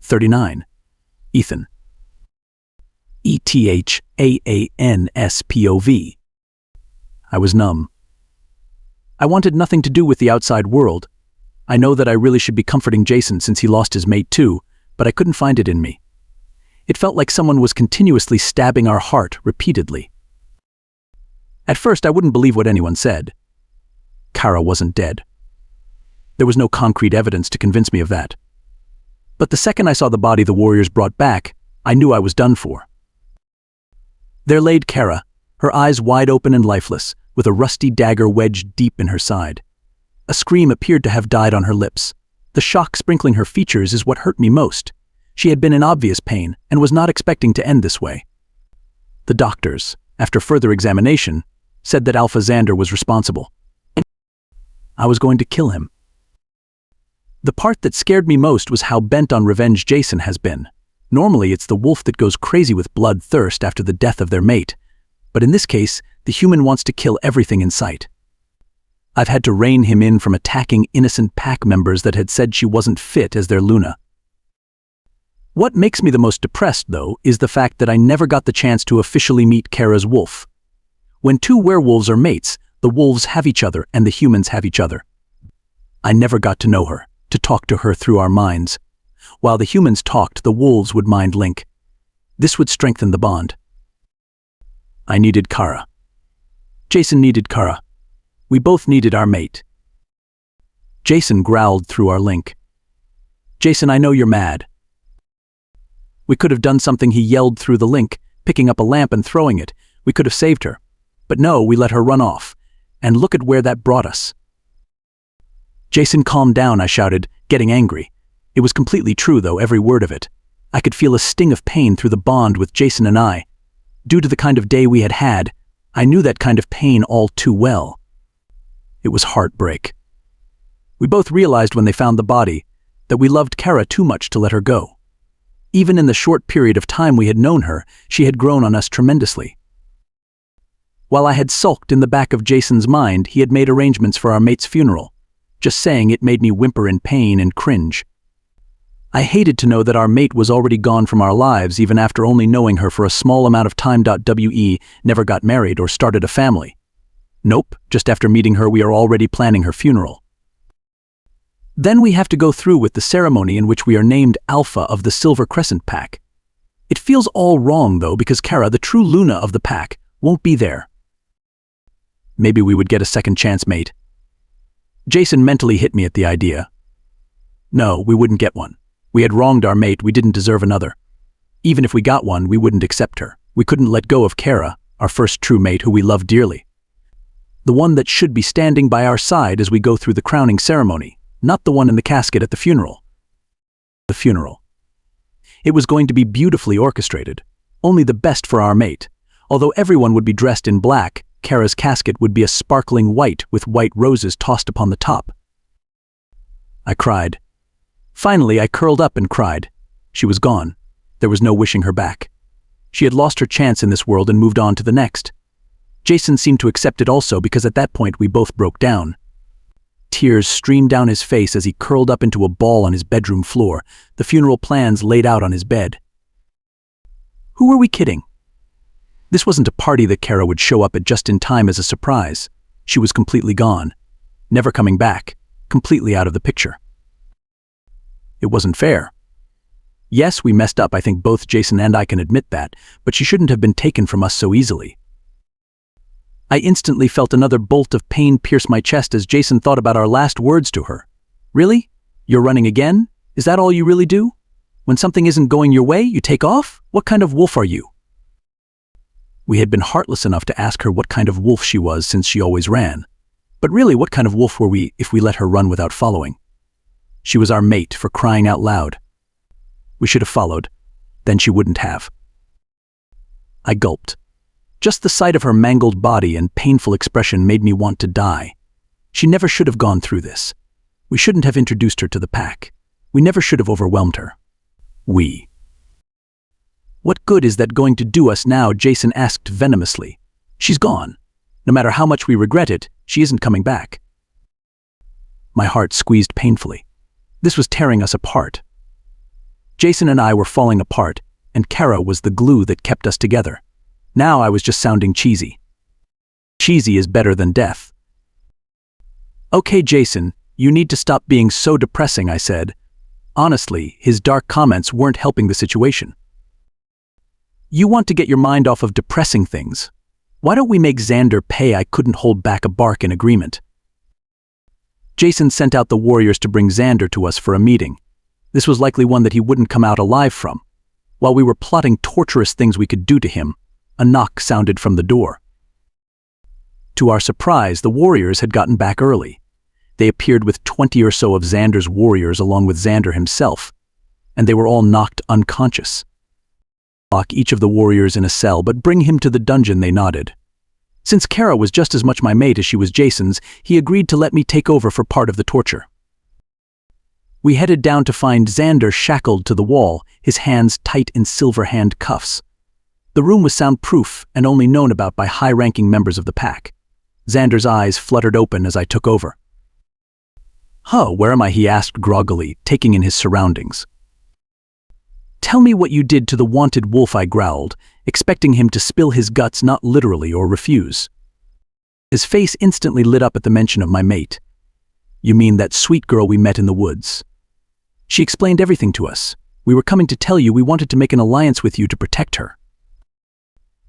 39. Ethan. ETHAANSPOV. I was numb. I wanted nothing to do with the outside world. I know that I really should be comforting Jason since he lost his mate too, but I couldn't find it in me. It felt like someone was continuously stabbing our heart repeatedly. At first, I wouldn't believe what anyone said. Kara wasn't dead. There was no concrete evidence to convince me of that. But the second I saw the body the warriors brought back, I knew I was done for. There laid Kara, her eyes wide open and lifeless, with a rusty dagger wedged deep in her side. A scream appeared to have died on her lips. The shock sprinkling her features is what hurt me most. She had been in obvious pain and was not expecting to end this way. The doctors, after further examination, said that Alpha Xander was responsible. I was going to kill him. The part that scared me most was how bent on revenge Jason has been. Normally, it's the wolf that goes crazy with bloodthirst after the death of their mate, but in this case, the human wants to kill everything in sight. I've had to rein him in from attacking innocent pack members that had said she wasn't fit as their Lunar. What makes me the most depressed, though, is the fact that I never got the chance to officially meet Kara's wolf. When two werewolves are mates, the wolves have each other and the humans have each other. I never got to know her, to talk to her through our minds. While the humans talked, the wolves would mind link. This would strengthen the bond. I needed Kara. Jason needed Kara. We both needed our mate. Jason growled through our link. Jason, I know you're mad. We could have done something, he yelled through the link, picking up a lamp and throwing it. We could have saved her. But no, we let her run off. And look at where that brought us. Jason, calm down, I shouted, getting angry. It was completely true, though, every word of it. I could feel a sting of pain through the bond with Jason and I. Due to the kind of day we had had, I knew that kind of pain all too well. It was heartbreak. We both realized when they found the body that we loved Kara too much to let her go. Even in the short period of time we had known her, she had grown on us tremendously. While I had sulked in the back of Jason's mind, he had made arrangements for our mate's funeral. Just saying it made me whimper in pain and cringe. I hated to know that our mate was already gone from our lives even after only knowing her for a small amount of time. We never got married or started a family. Nope, just after meeting her we are already planning her funeral. Then we have to go through with the ceremony in which we are named Alpha of the Silver Crescent Pack. It feels all wrong though because Kara, the true Lunar of the pack, won't be there. Maybe we would get a second chance, mate. Jason mentally hit me at the idea. No, we wouldn't get one. We had wronged our mate, we didn't deserve another. Even if we got one, we wouldn't accept her. We couldn't let go of Kara, our first true mate who we loved dearly. The one that should be standing by our side as we go through the crowning ceremony, not the one in the casket at the funeral. The funeral. It was going to be beautifully orchestrated, only the best for our mate. Although everyone would be dressed in black, Kara's casket would be a sparkling white with white roses tossed upon the top. I cried. Finally, I curled up and cried. She was gone. There was no wishing her back. She had lost her chance in this world and moved on to the next. Jason seemed to accept it also because at that point we both broke down. Tears streamed down his face as he curled up into a ball on his bedroom floor, the funeral plans laid out on his bed. Who were we kidding? This wasn't a party that Kara would show up at just in time as a surprise. She was completely gone, never coming back, completely out of the picture. It wasn't fair. Yes, we messed up, I think both Jason and I can admit that, but she shouldn't have been taken from us so easily. I instantly felt another bolt of pain pierce my chest as Jason thought about our last words to her. Really? You're running again? Is that all you really do? When something isn't going your way, you take off? What kind of wolf are you? We had been heartless enough to ask her what kind of wolf she was since she always ran. But really, what kind of wolf were we if we let her run without following? She was our mate, for crying out loud. We should have followed. Then she wouldn't have. I gulped. Just the sight of her mangled body and painful expression made me want to die. She never should have gone through this. We shouldn't have introduced her to the pack. We never should have overwhelmed her. We. What good is that going to do us now? Jason asked venomously. She's gone. No matter how much we regret it, she isn't coming back. My heart squeezed painfully. This was tearing us apart. Jason and I were falling apart, and Kara was the glue that kept us together. Now I was just sounding cheesy. Cheesy is better than death. Okay, Jason, you need to stop being so depressing, I said. Honestly, his dark comments weren't helping the situation. You want to get your mind off of depressing things. Why don't we make Xander pay? I couldn't hold back a bark in agreement. Jason sent out the warriors to bring Xander to us for a meeting. This was likely one that he wouldn't come out alive from. While we were plotting torturous things we could do to him, a knock sounded from the door. To our surprise, the warriors had gotten back early. They appeared with 20 or so of Xander's warriors along with Xander himself, and they were all knocked unconscious. Lock each of the warriors in a cell, but bring him to the dungeon, they nodded. Since Kara was just as much my mate as she was Jason's, he agreed to let me take over for part of the torture. We headed down to find Xander shackled to the wall, his hands tight in silver hand cuffs. The room was soundproof and only known about by high-ranking members of the pack. Xander's eyes fluttered open as I took over. Where am I?" he asked groggily, taking in his surroundings. "Tell me what you did to the wanted wolf," I growled, expecting him to spill his guts, not literally, or refuse. His face instantly lit up at the mention of my mate. "You mean that sweet girl we met in the woods? She explained everything to us. We were coming to tell you we wanted to make an alliance with you to protect her."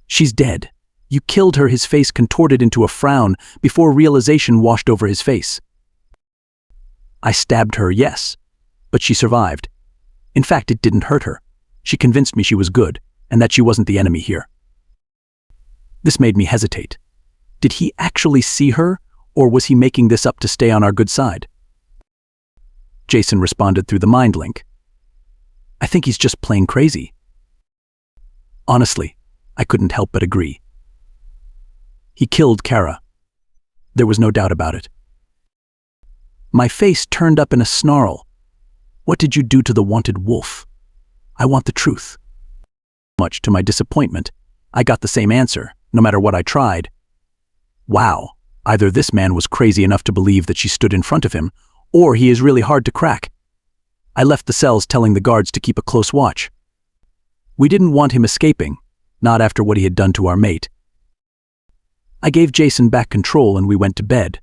"She's dead. You killed her." His face contorted into a frown before realization washed over his face. "I stabbed her, yes, but she survived. In fact, it didn't hurt her. She convinced me she was good, and that she wasn't the enemy here." This made me hesitate. Did he actually see her, or was he making this up to stay on our good side? Jason responded through the mind link. "I think he's just plain crazy." Honestly, I couldn't help but agree. He killed Kara. There was no doubt about it. My face turned up in a snarl. "What did you do to the wanted wolf? I want the truth." Much to my disappointment, I got the same answer, no matter what I tried. Wow, either this man was crazy enough to believe that she stood in front of him, or he is really hard to crack. I left the cells telling the guards to keep a close watch. We didn't want him escaping, not after what he had done to our mate. I gave Jason back control and we went to bed.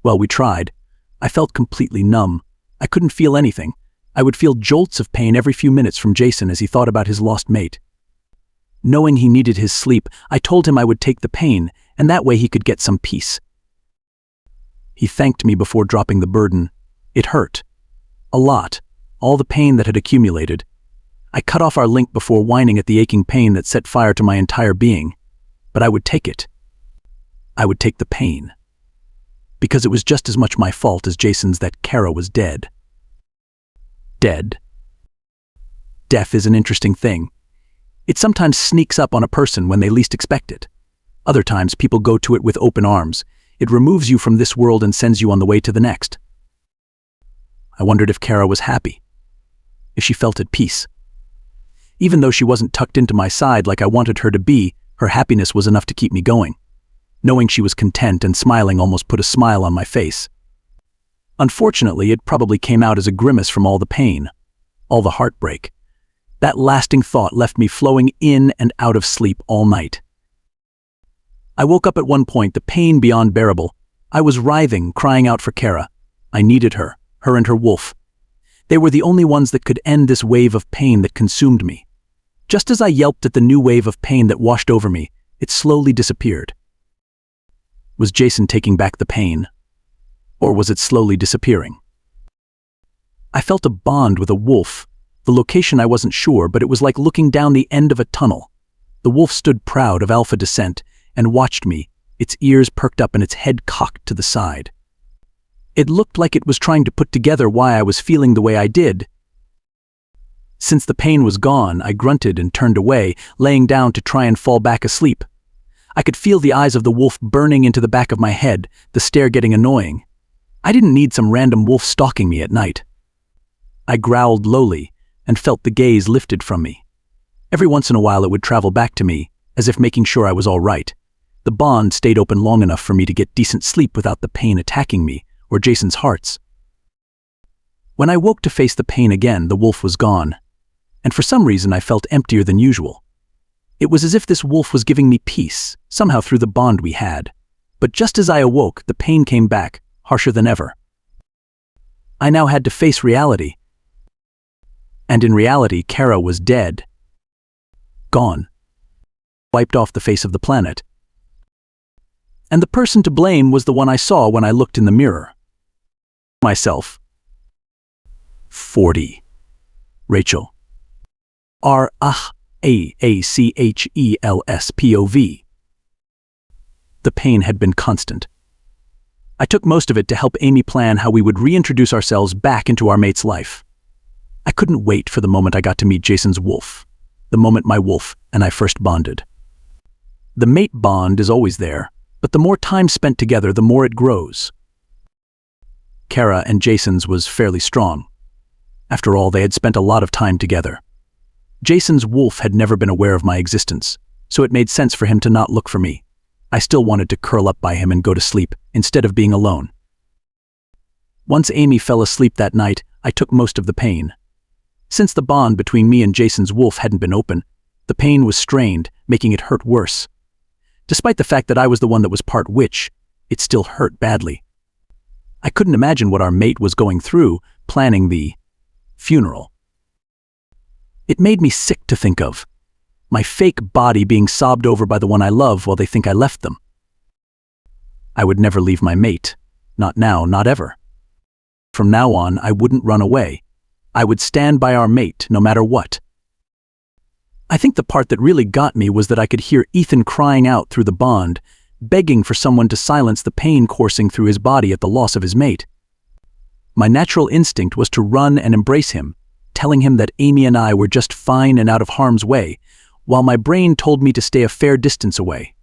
Well, we tried. I felt completely numb. I couldn't feel anything. I would feel jolts of pain every few minutes from Jason as he thought about his lost mate. Knowing he needed his sleep, I told him I would take the pain, and that way he could get some peace. He thanked me before dropping the burden. It hurt. A lot. All the pain that had accumulated. I cut off our link before whining at the aching pain that set fire to my entire being. But I would take it. I would take the pain. Because it was just as much my fault as Jason's that Kara was dead. Dead. Death is an interesting thing. It sometimes sneaks up on a person when they least expect it. Other times people go to it with open arms. It removes you from this world and sends you on the way to the next. I wondered if Kara was happy. If she felt at peace. Even though she wasn't tucked into my side like I wanted her to be, her happiness was enough to keep me going. Knowing she was content and smiling almost put a smile on my face. Unfortunately, it probably came out as a grimace from all the pain, all the heartbreak. That lasting thought left me flowing in and out of sleep all night. I woke up at one point, the pain beyond bearable. I was writhing, crying out for Kara. I needed her and her wolf. They were the only ones that could end this wave of pain that consumed me. Just as I yelped at the new wave of pain that washed over me, it slowly disappeared. Was Jason taking back the pain? Or was it slowly disappearing? I felt a bond with a wolf. The location I wasn't sure, but it was like looking down the end of a tunnel. The wolf stood proud of alpha descent and watched me, its ears perked up and its head cocked to the side. It looked like it was trying to put together why I was feeling the way I did. Since the pain was gone, I grunted and turned away, laying down to try and fall back asleep. I could feel the eyes of the wolf burning into the back of my head, the stare getting annoying. I didn't need some random wolf stalking me at night. I growled lowly and felt the gaze lifted from me. Every once in a while it would travel back to me, as if making sure I was all right. The bond stayed open long enough for me to get decent sleep without the pain attacking me or Jason's hearts. When I woke to face the pain again, the wolf was gone. and for some reason I felt emptier than usual. It was as if this wolf was giving me peace, somehow through the bond we had. But just as I awoke, the pain came back, harsher than ever. I now had to face reality. And in reality, Kara was dead. Gone. Wiped off the face of the planet. And the person to blame was the one I saw when I looked in the mirror. Myself. 40. Rachel. R-A-A-C-H-E-L-S-P-O-V. The pain had been constant. I took most of it to help Amy plan how we would reintroduce ourselves back into our mate's life. I couldn't wait for the moment I got to meet Jason's wolf, the moment my wolf and I first bonded. The mate bond is always there, but the more time spent together, the more it grows. Kara and Jason's was fairly strong. After all, they had spent a lot of time together. Jason's wolf had never been aware of my existence, so it made sense for him to not look for me. I still wanted to curl up by him and go to sleep, instead of being alone. Once Amy fell asleep that night, I took most of the pain. Since the bond between me and Jason's wolf hadn't been open, the pain was strained, making it hurt worse. Despite the fact that I was the one that was part witch, it still hurt badly. I couldn't imagine what our mate was going through, planning the funeral. It made me sick to think of. My fake body being sobbed over by the one I love while they think I left them. I would never leave my mate. Not now, not ever. From now on, I wouldn't run away. I would stand by our mate, no matter what. I think the part that really got me was that I could hear Ethan crying out through the bond, begging for someone to silence the pain coursing through his body at the loss of his mate. My natural instinct was to run and embrace him, telling him that Amy and I were just fine and out of harm's way, while my brain told me to stay a fair distance away.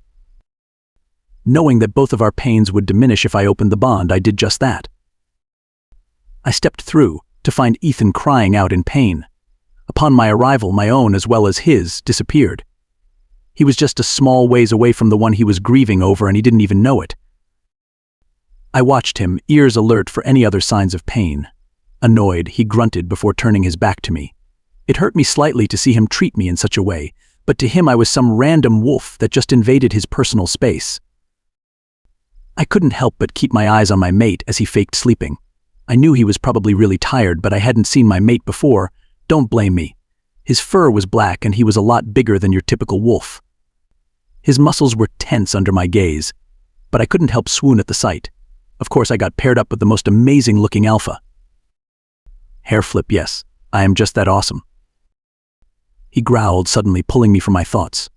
Knowing that both of our pains would diminish if I opened the bond, I did just that. I stepped through to find Ethan crying out in pain. Upon my arrival, my own as well as his disappeared. He was just a small ways away from the one he was grieving over, and he didn't even know it. I watched him, ears alert for any other signs of pain. Annoyed, he grunted before turning his back to me. It hurt me slightly to see him treat me in such a way, but to him I was some random wolf that just invaded his personal space. I couldn't help but keep my eyes on my mate as he faked sleeping. I knew he was probably really tired, but I hadn't seen my mate before. Don't blame me. His fur was black and he was a lot bigger than your typical wolf. His muscles were tense under my gaze, but I couldn't help swoon at the sight. Of course, I got paired up with the most amazing-looking alpha. Hair flip, yes, I am just that awesome. He growled, suddenly pulling me from my thoughts.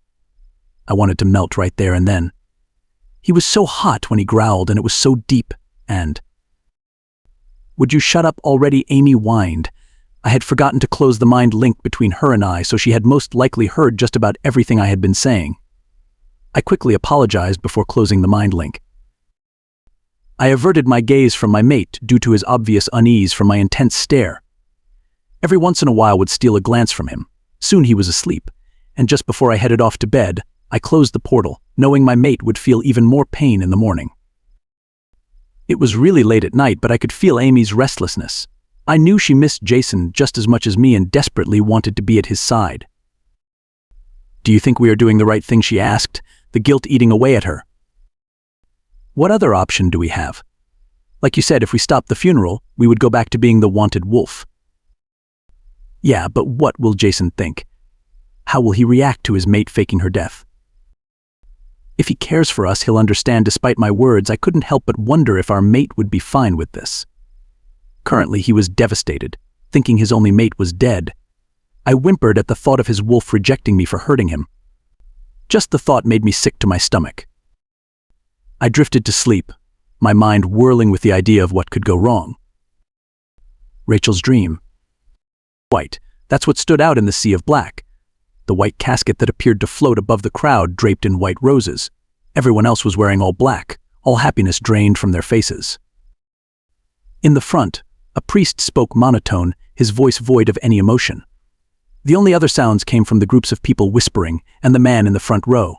I wanted to melt right there and then. He was so hot when he growled, and it was so deep, and... Would you shut up already? Amy whined. I had forgotten to close the mind link between her and I, so she had most likely heard just about everything I had been saying. I quickly apologized before closing the mind link. I averted my gaze from my mate due to his obvious unease from my intense stare. Every once in a while would steal a glance from him. Soon he was asleep, and just before I headed off to bed, I closed the portal, knowing my mate would feel even more pain in the morning. It was really late at night, but I could feel Amy's restlessness. I knew she missed Jason just as much as me and desperately wanted to be at his side. "Do you think we are doing the right thing?" she asked, the guilt eating away at her. "What other option do we have? Like you said, if we stopped the funeral, we would go back to being the wanted wolf." "Yeah, but what will Jason think? How will he react to his mate faking her death? If he cares for us, he'll understand." Despite my words, I couldn't help but wonder if our mate would be fine with this. Currently, he was devastated, thinking his only mate was dead. I whimpered at the thought of his wolf rejecting me for hurting him. Just the thought made me sick to my stomach. I drifted to sleep, my mind whirling with the idea of what could go wrong. Rachel's dream. White, that's what stood out in the sea of black. The white casket that appeared to float above the crowd draped in white roses. Everyone else was wearing all black, all happiness drained from their faces. In the front, a priest spoke monotone, his voice void of any emotion. The only other sounds came from the groups of people whispering and the man in the front row.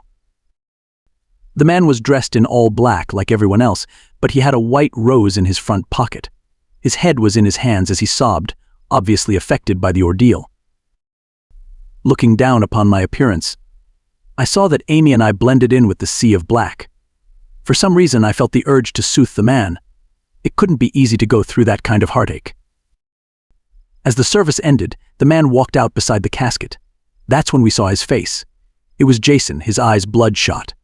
The man was dressed in all black like everyone else, but he had a white rose in his front pocket. His head was in his hands as he sobbed, obviously affected by the ordeal. looking down upon my appearance. I saw that Amy and I blended in with the sea of black. For some reason, I felt the urge to soothe the man. It couldn't be easy to go through that kind of heartache. As the service ended, the man walked out beside the casket. That's when we saw his face. It was Jason, his eyes bloodshot.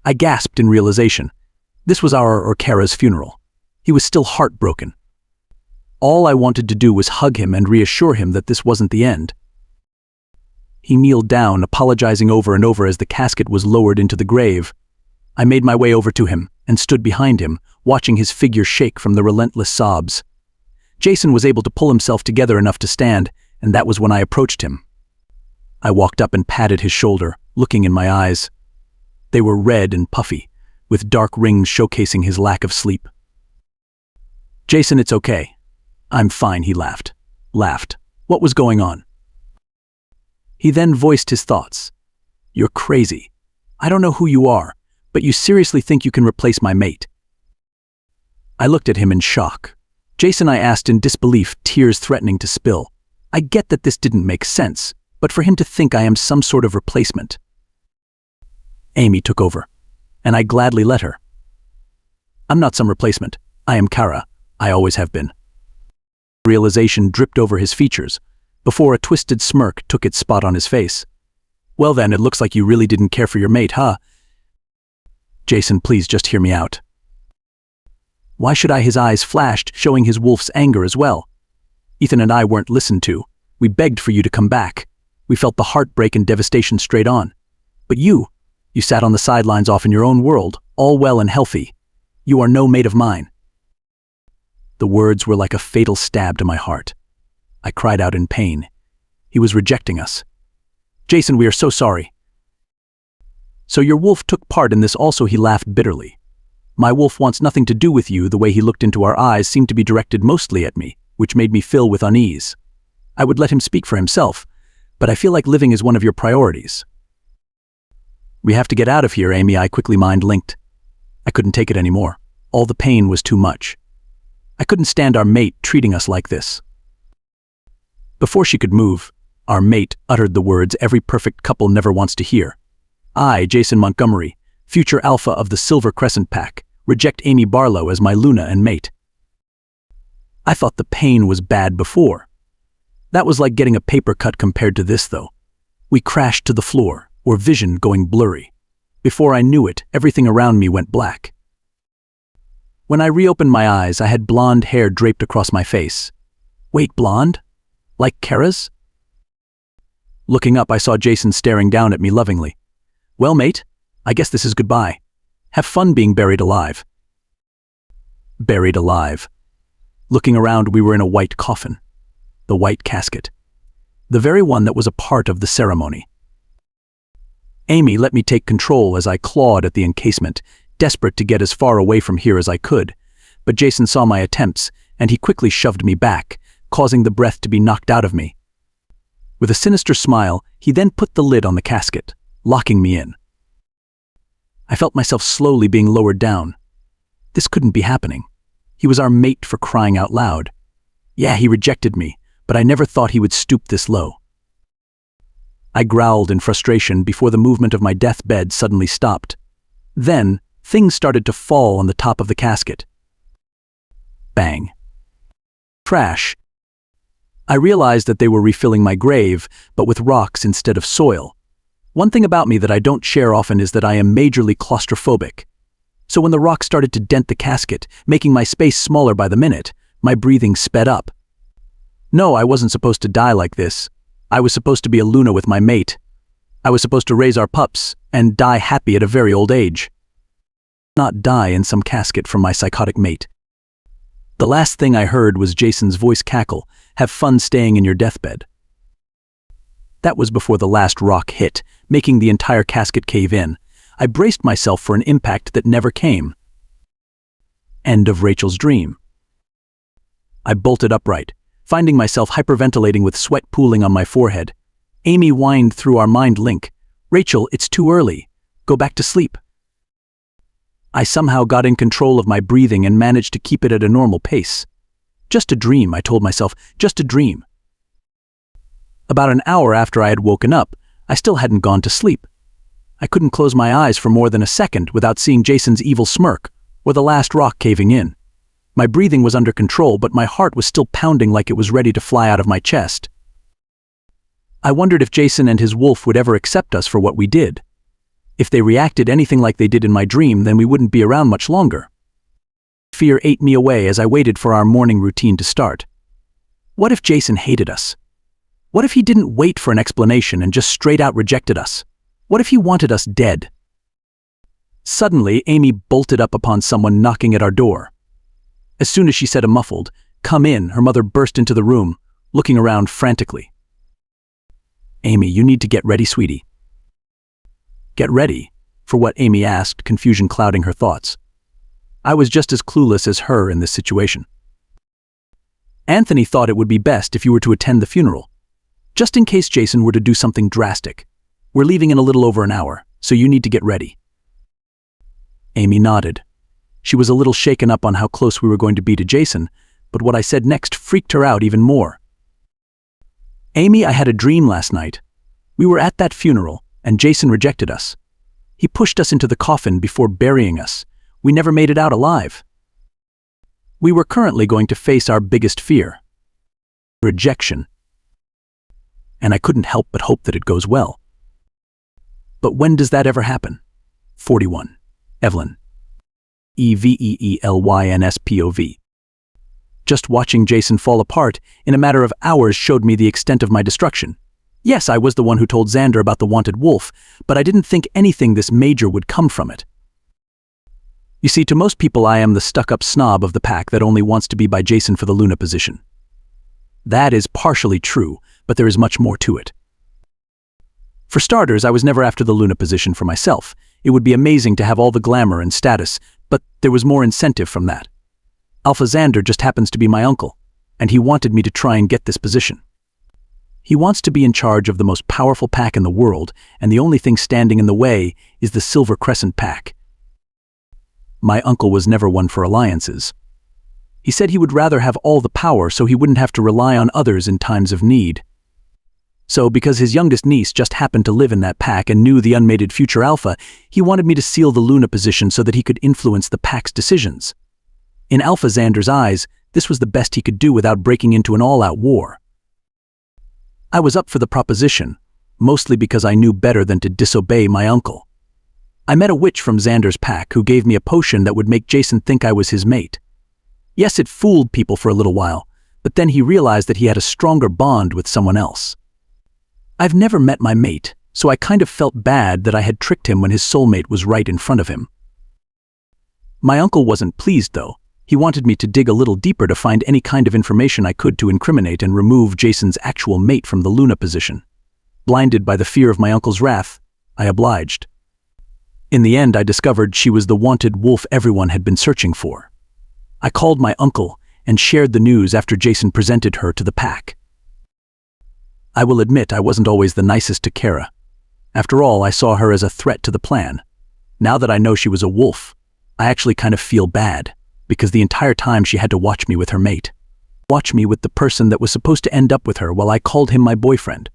I gasped in realization. This was our or Kara's funeral. He was still heartbroken. All I wanted to do was hug him and reassure him that this wasn't the end. He kneeled down, apologizing over and over as the casket was lowered into the grave. I made my way over to him and stood behind him, watching his figure shake from the relentless sobs. Jason was able to pull himself together enough to stand, and that was when I approached him. I walked up and patted his shoulder, looking in my eyes. They were red and puffy, with dark rings showcasing his lack of sleep. "Jason, it's okay. I'm fine," he laughed. What was going on? He then voiced his thoughts. "You're crazy. I don't know who you are, but you seriously think you can replace my mate?" I looked at him in shock. "Jason," I asked in disbelief, tears threatening to spill. "I get that this didn't make sense, but for him to think I am some sort of replacement." Amy took over, and I gladly let her. "I'm not some replacement. I am Kara. I always have been." Realization dripped over his features, before a twisted smirk took its spot on his face. "Well then, it looks like you really didn't care for your mate, huh?" "Jason, please just hear me out." Why should I? His eyes flashed, showing his wolf's anger as well. "Ethan and I weren't listened to. We begged for you to come back. We felt the heartbreak and devastation straight on. But you sat on the sidelines off in your own world, all well and healthy. You are no mate of mine." The words were like a fatal stab to my heart. I cried out in pain. He was rejecting us. "Jason, we are so sorry." "So your wolf took part in this also?" He laughed bitterly. "My wolf wants nothing to do with you." The way he looked into our eyes seemed to be directed mostly at me, which made me fill with unease. I would let him speak for himself, but I feel like living is one of your priorities. "We have to get out of here, Amy," I quickly mind-linked. I couldn't take it anymore. All the pain was too much. I couldn't stand our mate treating us like this. Before she could move, our mate uttered the words every perfect couple never wants to hear. "I, Jason Montgomery, future alpha of the Silver Crescent Pack, reject Amy Barlow as my Luna and mate." I thought the pain was bad before. That was like getting a paper cut compared to this, though. We crashed to the floor, or vision going blurry. Before I knew it, everything around me went black. When I reopened my eyes, I had blonde hair draped across my face. Wait, blonde? Like Kara's? Looking up, I saw Jason staring down at me lovingly. "Well, mate, I guess this is goodbye. Have fun being buried alive." Buried alive. Looking around, we were in a white coffin. The white casket. The very one that was a part of the ceremony. Amy let me take control as I clawed at the encasement, desperate to get as far away from here as I could. But Jason saw my attempts, and he quickly shoved me back, causing the breath to be knocked out of me. With a sinister smile, he then put the lid on the casket, locking me in. I felt myself slowly being lowered down. This couldn't be happening. He was our mate, for crying out loud. Yeah, he rejected me, but I never thought he would stoop this low. I growled in frustration before the movement of my deathbed suddenly stopped. Then, things started to fall on the top of the casket. Bang. Crash. I realized that they were refilling my grave, but with rocks instead of soil. One thing about me that I don't share often is that I am majorly claustrophobic. So when the rocks started to dent the casket, making my space smaller by the minute, my breathing sped up. No, I wasn't supposed to die like this. I was supposed to be a Luna with my mate. I was supposed to raise our pups and die happy at a very old age. Not die in some casket from my psychotic mate. The last thing I heard was Jason's voice cackle, "Have fun staying in your deathbed." That was before the last rock hit, making the entire casket cave in. I braced myself for an impact that never came. End of Rachel's dream. I bolted upright, finding myself hyperventilating with sweat pooling on my forehead. Amy whined through our mind link. "Rachel, it's too early. Go back to sleep." I somehow got in control of my breathing and managed to keep it at a normal pace. Just a dream, I told myself, just a dream. About an hour after I had woken up, I still hadn't gone to sleep. I couldn't close my eyes for more than a second without seeing Jason's evil smirk or the last rock caving in. My breathing was under control, but my heart was still pounding like it was ready to fly out of my chest. I wondered if Jason and his wolf would ever accept us for what we did. If they reacted anything like they did in my dream, then we wouldn't be around much longer. Fear ate me away as I waited for our morning routine to start. What if Jason hated us? What if he didn't wait for an explanation and just straight out rejected us? What if he wanted us dead? Suddenly, Amy bolted up upon someone knocking at our door. As soon as she said a muffled, "Come in," her mother burst into the room, looking around frantically. "Amy, you need to get ready, sweetie." Get ready? For what? Amy asked, confusion clouding her thoughts. I was just as clueless as her in this situation. Anthony thought it would be best if you were to attend the funeral, just in case Jason were to do something drastic. We're leaving in a little over an hour, so you need to get ready. Amy nodded. She was a little shaken up on how close we were going to be to Jason, but what I said next freaked her out even more. Amy, I had a dream last night. We were at that funeral, and Jason rejected us. He pushed us into the coffin before burying us. We never made it out alive. We were currently going to face our biggest fear: rejection. And I couldn't help but hope that it goes well. But when does that ever happen? 41. Evelyn. EVEELYNSPOV. Just watching Jason fall apart in a matter of hours showed me the extent of my destruction. Yes, I was the one who told Xander about the wanted wolf, but I didn't think anything this major would come from it. You see, to most people I am the stuck-up snob of the pack that only wants to be by Jason for the Luna position. That is partially true, but there is much more to it. For starters, I was never after the Luna position for myself. It would be amazing to have all the glamour and status, but there was more incentive from that. Alpha Xander just happens to be my uncle, and he wanted me to try and get this position. He wants to be in charge of the most powerful pack in the world, and the only thing standing in the way is the Silver Crescent pack. My uncle was never one for alliances. He said he would rather have all the power so he wouldn't have to rely on others in times of need. So, because his youngest niece just happened to live in that pack and knew the unmated future Alpha, he wanted me to seal the Luna position so that he could influence the pack's decisions. In Alpha Xander's eyes, this was the best he could do without breaking into an all-out war. I was up for the proposition, mostly because I knew better than to disobey my uncle. I met a witch from Xander's pack who gave me a potion that would make Jason think I was his mate. Yes, it fooled people for a little while, but then he realized that he had a stronger bond with someone else. I've never met my mate, so I kind of felt bad that I had tricked him when his soulmate was right in front of him. My uncle wasn't pleased, though. He wanted me to dig a little deeper to find any kind of information I could to incriminate and remove Jason's actual mate from the Luna position. Blinded by the fear of my uncle's wrath, I obliged. In the end, I discovered she was the wanted wolf everyone had been searching for. I called my uncle and shared the news after Jason presented her to the pack. I will admit I wasn't always the nicest to Kara. After all, I saw her as a threat to the plan. Now that I know she was a wolf, I actually kind of feel bad, because the entire time she had to watch me with her mate. Watch me with the person that was supposed to end up with her while I called him my boyfriend.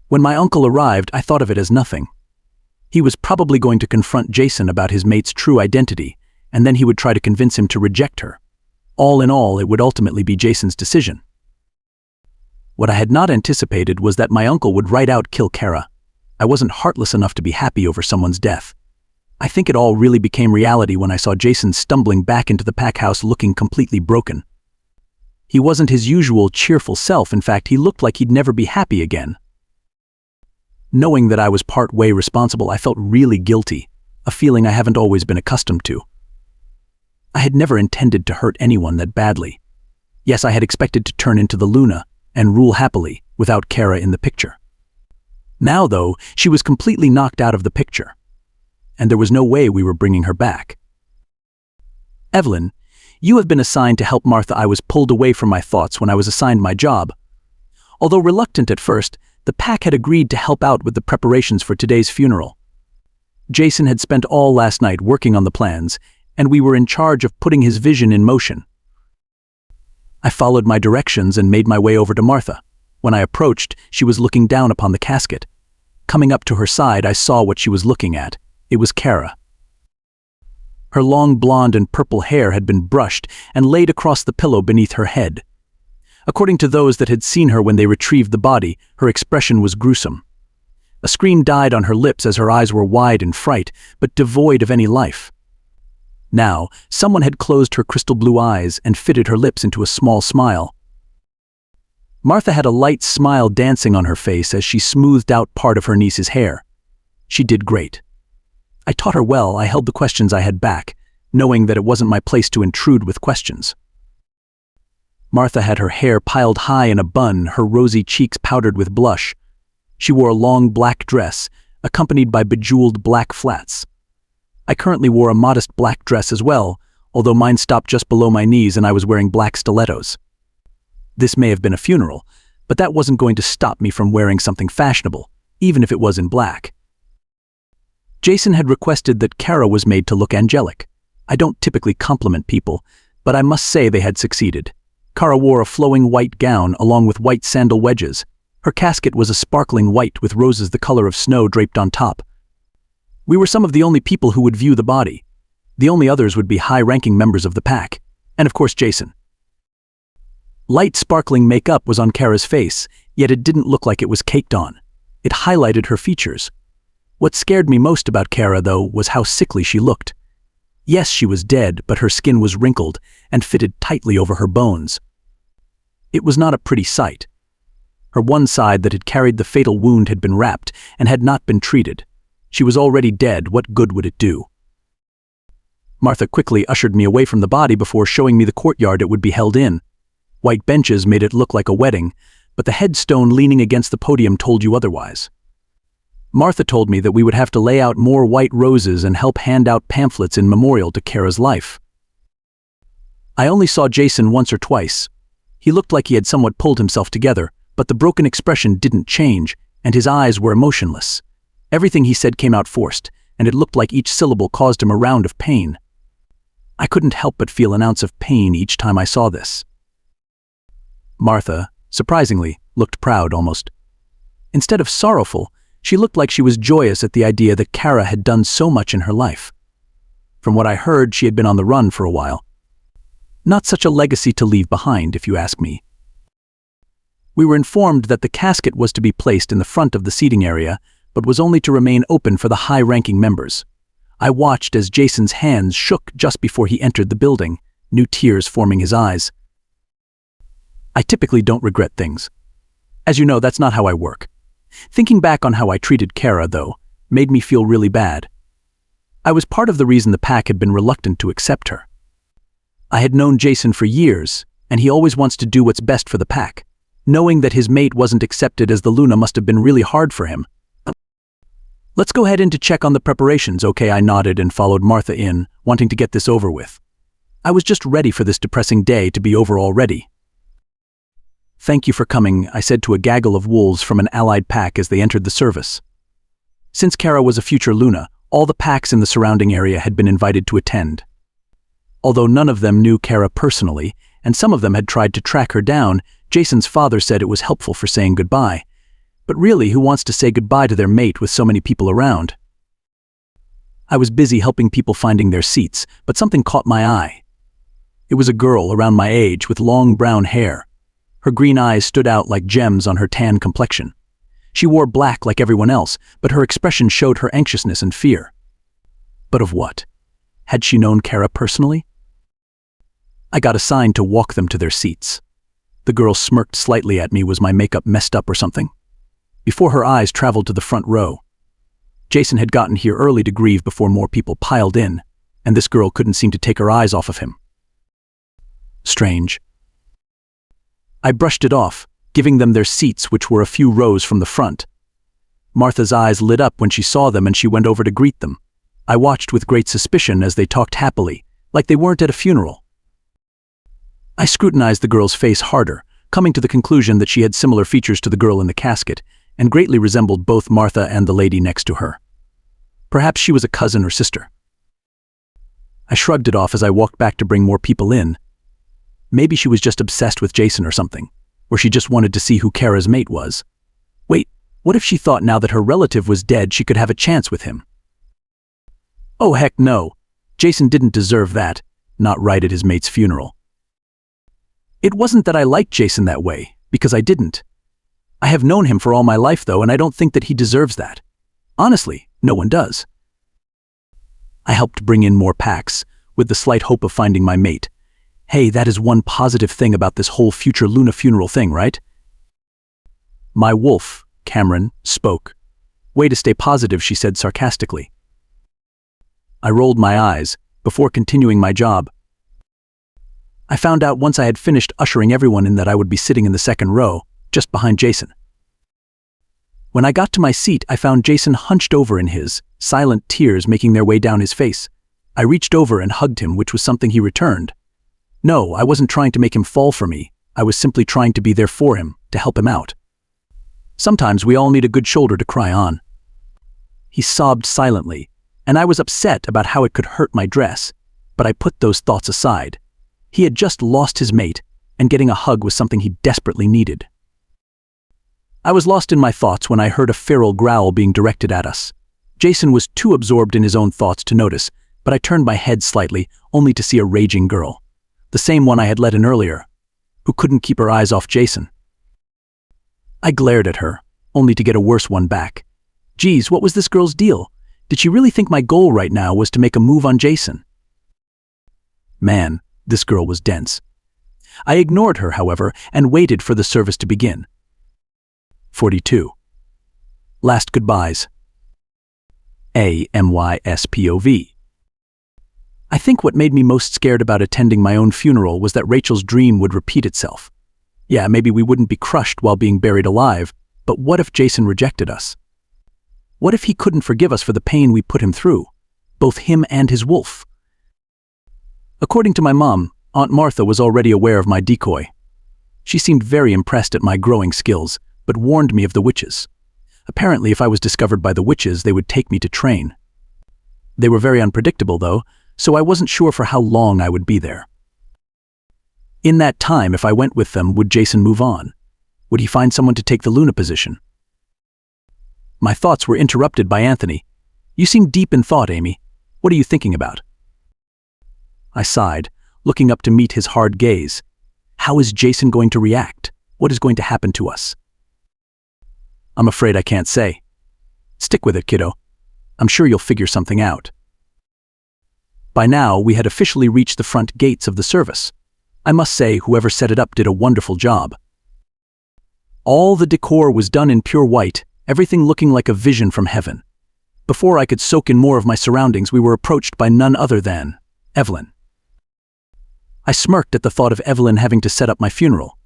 When my uncle arrived, I thought of it as nothing. He was probably going to confront Jason about his mate's true identity, and then he would try to convince him to reject her. All in all, it would ultimately be Jason's decision. What I had not anticipated was that my uncle would right out kill Kara. I wasn't heartless enough to be happy over someone's death. I think it all really became reality when I saw Jason stumbling back into the pack house looking completely broken. He wasn't his usual cheerful self. In fact, he looked like he'd never be happy again. Knowing that I was part way responsible, I felt really guilty, a feeling I haven't always been accustomed to. I had never intended to hurt anyone that badly. Yes, I had expected to turn into the Luna and rule happily without Kara in the picture. Now, though, she was completely knocked out of the picture, and there was no way we were bringing her back. Evelyn, you have been assigned to help Martha. I was pulled away from my thoughts when I was assigned my job. Although reluctant at first, the pack had agreed to help out with the preparations for today's funeral. Jason had spent all last night working on the plans, and we were in charge of putting his vision in motion. I followed my directions and made my way over to Martha. When I approached, she was looking down upon the casket. Coming up to her side, I saw what she was looking at. It was Kara. Her long blonde and purple hair had been brushed and laid across the pillow beneath her head. According to those that had seen her when they retrieved the body, her expression was gruesome. A scream died on her lips as her eyes were wide in fright, but devoid of any life. Now, someone had closed her crystal blue eyes and fitted her lips into a small smile. Martha had a light smile dancing on her face as she smoothed out part of her niece's hair. She did great. I taught her well. I held the questions I had back, knowing that it wasn't my place to intrude with questions. Martha had her hair piled high in a bun, her rosy cheeks powdered with blush. She wore a long black dress, accompanied by bejeweled black flats. I currently wore a modest black dress as well, although mine stopped just below my knees and I was wearing black stilettos. This may have been a funeral, but that wasn't going to stop me from wearing something fashionable, even if it was in black. Jason had requested that Kara was made to look angelic. I don't typically compliment people, but I must say they had succeeded. Kara wore a flowing white gown along with white sandal wedges. Her casket was a sparkling white with roses the color of snow draped on top. We were some of the only people who would view the body. The only others would be high-ranking members of the pack, and of course Jason. Light sparkling makeup was on Kara's face, yet it didn't look like it was caked on. It highlighted her features. What scared me most about Kara, though, was how sickly she looked. Yes, she was dead, but her skin was wrinkled and fitted tightly over her bones. It was not a pretty sight. Her one side that had carried the fatal wound had been wrapped and had not been treated. She was already dead. What good would it do? Martha quickly ushered me away from the body before showing me the courtyard it would be held in. White benches made it look like a wedding, but the headstone leaning against the podium told you otherwise. Martha told me that we would have to lay out more white roses and help hand out pamphlets in memorial to Kara's life. I only saw Jason once or twice. He looked like he had somewhat pulled himself together, but the broken expression didn't change, and his eyes were emotionless. Everything he said came out forced, and it looked like each syllable caused him a round of pain. I couldn't help but feel an ounce of pain each time I saw this. Martha, surprisingly, looked proud almost. Instead of sorrowful, she looked like she was joyous at the idea that Kara had done so much in her life. From what I heard, she had been on the run for a while. Not such a legacy to leave behind, if you ask me. We were informed that the casket was to be placed in the front of the seating area, but was only to remain open for the high-ranking members. I watched as Jason's hands shook just before he entered the building, new tears forming his eyes. I typically don't regret things. As you know, that's not how I work. Thinking back on how I treated Kara, though, made me feel really bad. I was part of the reason the pack had been reluctant to accept her. I had known Jason for years, and he always wants to do what's best for the pack. Knowing that his mate wasn't accepted as the Luna must have been really hard for him. Let's go ahead in to check on the preparations, okay? I nodded and followed Martha in, wanting to get this over with. I was just ready for this depressing day to be over already. Thank you for coming, I said to a gaggle of wolves from an allied pack as they entered the service. Since Kara was a future Luna, all the packs in the surrounding area had been invited to attend. Although none of them knew Kara personally, and some of them had tried to track her down, Jason's father said it was helpful for saying goodbye. But really, who wants to say goodbye to their mate with so many people around? I was busy helping people finding their seats, but something caught my eye. It was a girl around my age with long brown hair. Her green eyes stood out like gems on her tan complexion. She wore black like everyone else, but her expression showed her anxiousness and fear. But of what? Had she known Kara personally? I got assigned to walk them to their seats. The girl smirked slightly at me. Was my makeup messed up or something? Before her eyes traveled to the front row. Jason had gotten here early to grieve before more people piled in, and this girl couldn't seem to take her eyes off of him. Strange. I brushed it off, giving them their seats, which were a few rows from the front. Martha's eyes lit up when she saw them and she went over to greet them. I watched with great suspicion as they talked happily, like they weren't at a funeral. I scrutinized the girl's face harder, coming to the conclusion that she had similar features to the girl in the casket, and greatly resembled both Martha and the lady next to her. Perhaps she was a cousin or sister. I shrugged it off as I walked back to bring more people in. Maybe she was just obsessed with Jason or something. Or she just wanted to see who Kara's mate was. Wait, what if she thought now that her relative was dead she could have a chance with him? Oh heck no, Jason didn't deserve that, not right at his mate's funeral. It wasn't that I liked Jason that way, because I didn't. I have known him for all my life though, and I don't think that he deserves that. Honestly, no one does. I helped bring in more packs, with the slight hope of finding my mate. Hey, that is one positive thing about this whole future Luna funeral thing, right? My wolf, Cameron, spoke. Way to stay positive, she said sarcastically. I rolled my eyes, before continuing my job. I found out once I had finished ushering everyone in that I would be sitting in the second row, just behind Jason. When I got to my seat, I found Jason hunched over in his, silent tears making their way down his face. I reached over and hugged him, which was something he returned. No, I wasn't trying to make him fall for me. I was simply trying to be there for him, to help him out. Sometimes we all need a good shoulder to cry on. He sobbed silently, and I was upset about how it could hurt my dress, but I put those thoughts aside. He had just lost his mate, and getting a hug was something he desperately needed. I was lost in my thoughts when I heard a feral growl being directed at us. Jason was too absorbed in his own thoughts to notice, but I turned my head slightly, only to see a raging girl. The same one I had let in earlier, who couldn't keep her eyes off Jason. I glared at her, only to get a worse one back. Geez, what was this girl's deal? Did she really think my goal right now was to make a move on Jason? Man, this girl was dense. I ignored her, however, and waited for the service to begin. 42. Last goodbyes. AMYSPOV. I think what made me most scared about attending my own funeral was that Rachel's dream would repeat itself. Yeah, maybe we wouldn't be crushed while being buried alive, but what if Jason rejected us? What if he couldn't forgive us for the pain we put him through, both him and his wolf? According to my mom, Aunt Martha was already aware of my decoy. She seemed very impressed at my growing skills, but warned me of the witches. Apparently, if I was discovered by the witches, they would take me to train. They were very unpredictable, though, so I wasn't sure for how long I would be there. In that time, if I went with them, would Jason move on? Would he find someone to take the Luna position? My thoughts were interrupted by Anthony. You seem deep in thought, Amy. What are you thinking about? I sighed, looking up to meet his hard gaze. How is Jason going to react? What is going to happen to us? I'm afraid I can't say. Stick with it, kiddo. I'm sure you'll figure something out. By now, we had officially reached the front gates of the service. I must say, whoever set it up did a wonderful job. All the decor was done in pure white, everything looking like a vision from heaven. Before I could soak in more of my surroundings, we were approached by none other than Evelyn. I smirked at the thought of Evelyn having to set up my funeral.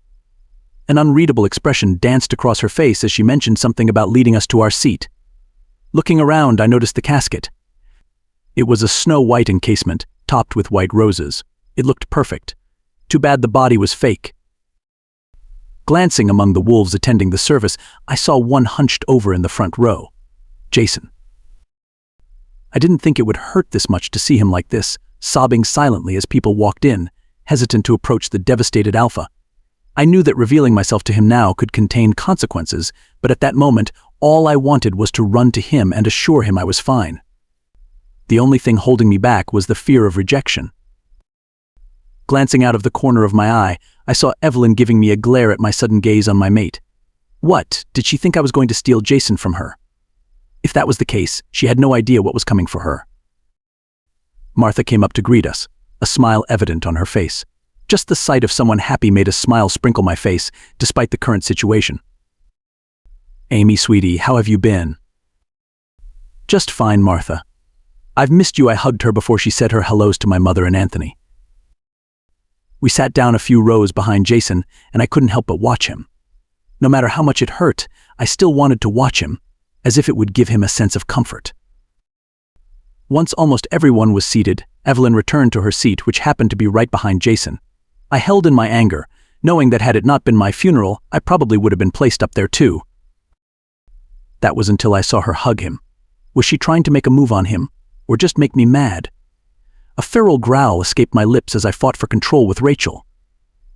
An unreadable expression danced across her face as she mentioned something about leading us to our seat. Looking around, I noticed the casket. It was a snow-white encasement, topped with white roses. It looked perfect. Too bad the body was fake. Glancing among the wolves attending the service, I saw one hunched over in the front row. Jason. I didn't think it would hurt this much to see him like this, sobbing silently as people walked in, hesitant to approach the devastated alpha. I knew that revealing myself to him now could contain consequences, but at that moment, all I wanted was to run to him and assure him I was fine. The only thing holding me back was the fear of rejection. Glancing out of the corner of my eye, I saw Evelyn giving me a glare at my sudden gaze on my mate. What, did she think I was going to steal Jason from her? If that was the case, she had no idea what was coming for her. Martha came up to greet us, a smile evident on her face. Just the sight of someone happy made a smile sprinkle my face, despite the current situation. Amy, sweetie, how have you been? Just fine, Martha. I've missed you. I hugged her before she said her hellos to my mother and Anthony. We sat down a few rows behind Jason, and I couldn't help but watch him. No matter how much it hurt, I still wanted to watch him, as if it would give him a sense of comfort. Once almost everyone was seated, Evelyn returned to her seat, which happened to be right behind Jason. I held in my anger, knowing that had it not been my funeral, I probably would have been placed up there too. That was until I saw her hug him. Was she trying to make a move on him, or just make me mad? A feral growl escaped my lips as I fought for control with Rachel.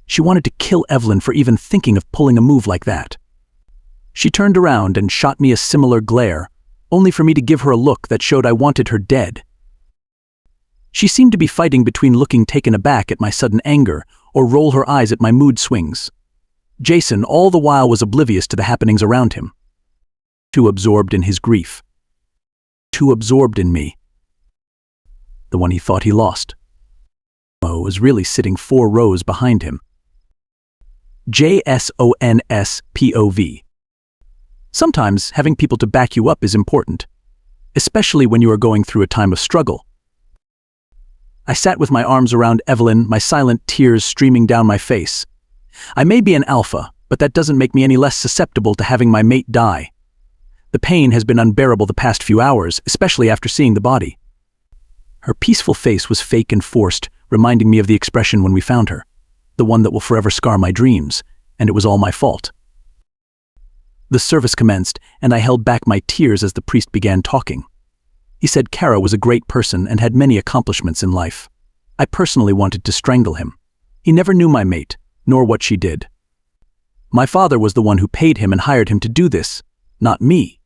She wanted to kill Evelyn for even thinking of pulling a move like that. She turned around and shot me a similar glare, only for me to give her a look that showed I wanted her dead. She seemed to be fighting between looking taken aback at my sudden anger or roll her eyes at my mood swings. Jason all the while was oblivious to the happenings around him. Too absorbed in his grief. Too absorbed in me. The one he thought he lost. Mo was really sitting 4 rows behind him. JSONSPOV. Sometimes having people to back you up is important, especially when you are going through a time of struggle. I sat with my arms around Evelyn, my silent tears streaming down my face. I may be an alpha, but that doesn't make me any less susceptible to having my mate die. The pain has been unbearable the past few hours, especially after seeing the body. Her peaceful face was fake and forced, reminding me of the expression when we found her, the one that will forever scar my dreams, and it was all my fault. The service commenced, and I held back my tears as the priest began talking. He said Kara was a great person and had many accomplishments in life. I personally wanted to strangle him. He never knew my mate, nor what she did. My father was the one who paid him and hired him to do this, not me.